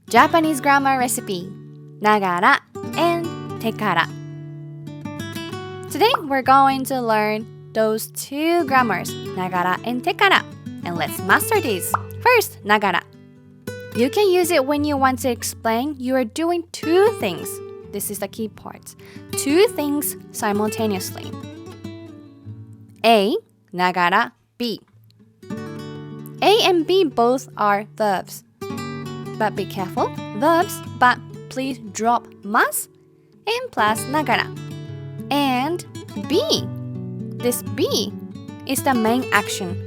Japanese grammar recipe, nagara and tekara. Today we're going to learn those two grammars, nagara and tekara. And let's master these. First, nagara. You can use it when you want to explain you are doing two things. This is the key part. Two things simultaneously. A, nagara, B. A and B both are verbs. But be careful, verbs, but please drop mas and plus nagara. And B, this B is the main action.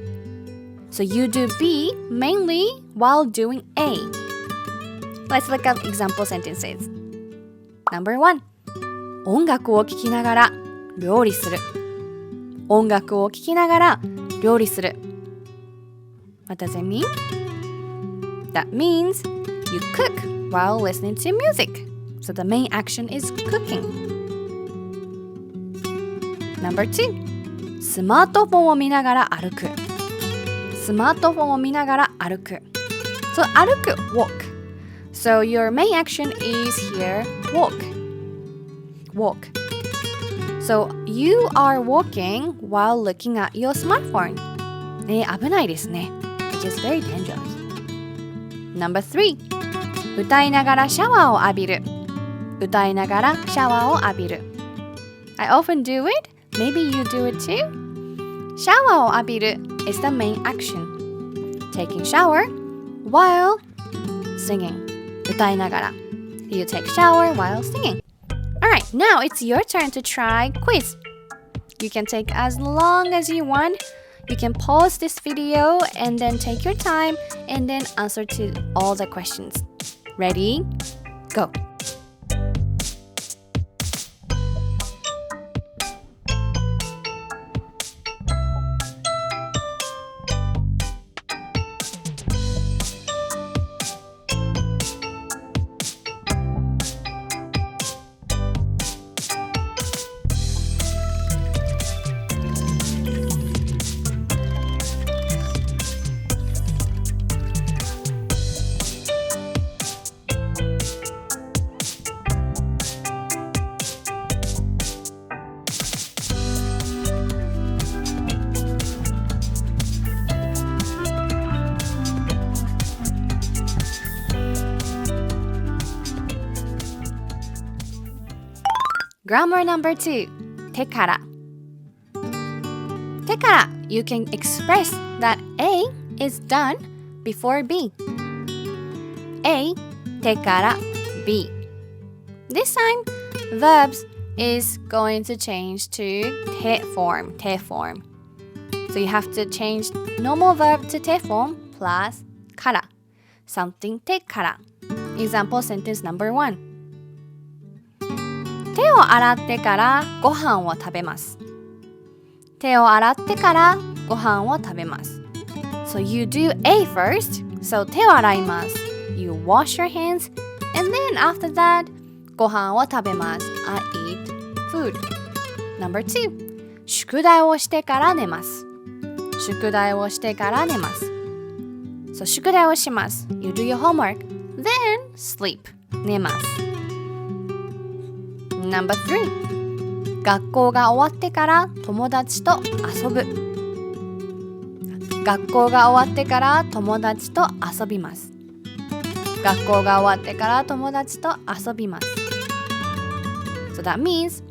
So you do B mainly while doing A. Let's look up example sentences. Number 1. 音楽を聴きながら料理する。音楽を聴きながら料理する。What does it mean? That means you cook while listening to music. So the main action is cooking. Number 2. スマートフォンを見ながら歩く。スマートフォンを見ながら歩く。So 歩く walk. So your main action is here walk. Walk. So you are walking while looking at your smartphone. 危ないですね。It is very dangerous. Number 3. 歌いながらシャワーを浴びる。歌いながらシャワーを浴びる。I often do it. Maybe you do it too. シャワーを浴びる is the main action. Taking shower while singing. 歌いながら。You take shower while singing. Alright, now it's your turn to try quiz. You can take as long as you want. You can pause this video and then take your time and then answer to all the questions. Ready? Go! Grammar number 2. Tekara. Tekara, you can express that A is done before B. A, tekara, B. This time, verbs is going to change to te form. So you have to change normal verb to te form plus kara. Something tekara. Example sentence number 1. 手を洗ってからご飯を食べます。手を洗ってからご飯を食べます。So you do A first. So 手を洗います。You wash your hands. And then after that, ご飯を食べます。I eat food. Number 2. 宿題をしてから寝ます。宿題をしてから寝ます。So 宿題をします。You do your homework. Then sleep. 寝ます。Number 3. 学校が終わってから友達と遊ぶ。学校が終わってから友達と遊びます。学校が終わってから友達と遊びます。So that means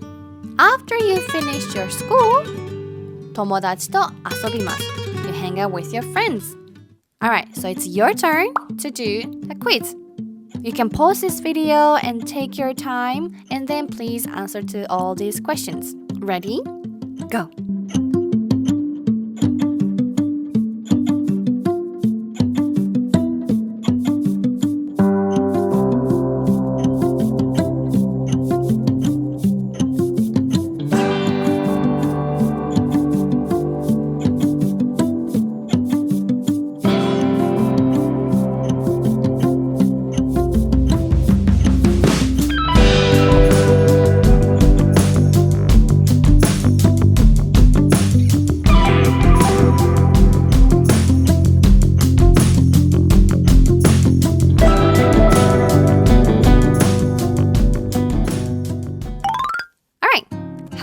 after you finish your school, 友達と遊びます。You hang out with your friends. Alright, so it's your turn to do the quiz. You can pause this video and take your time and then please answer to all these questions. Ready? Go!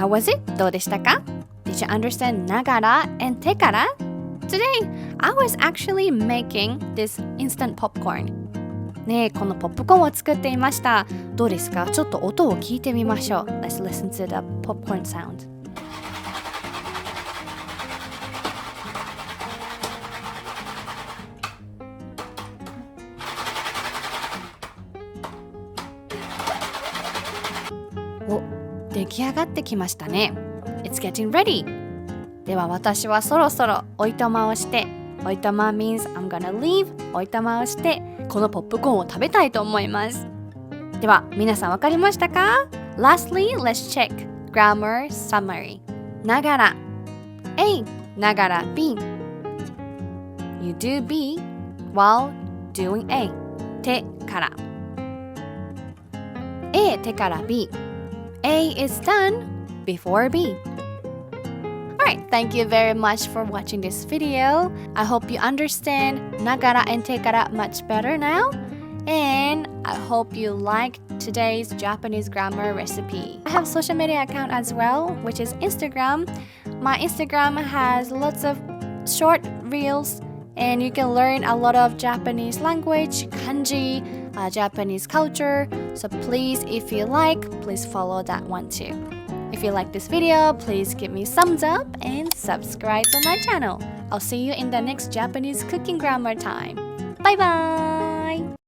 How was it? どうでしたか? Did you understand ながら and てから? Today, I was actually making this instant popcorn. ねえ、このポップコーンを作っていました。どうですか? ちょっと音を聞いてみましょう。Let's listen to the popcorn sound. お、出来上がってきましたね。It's getting ready. では私はそろそろおいとまをして、おいとま means I'm gonna leave. おいとまをして、このポップコーンを食べたいと思います。では皆さんわかりましたか? Lastly, let's check grammar summary. ながら A. ながら B. You do B while doing A. てから A てから B. A is done before B.Alright, thank you very much for watching this video. I hope you understand ながら and てから much better now. And I hope you liked today's Japanese grammar recipe. I have a social media account as well, which is Instagram. My Instagram has lots of short reels and you can learn a lot of Japanese language, kanji, Japanese culture. So please, if you like, please follow that one too.If you like this video, please give me thumbs up and subscribe to my channel. I'll see you in the next Japanese cooking grammar time. Bye bye!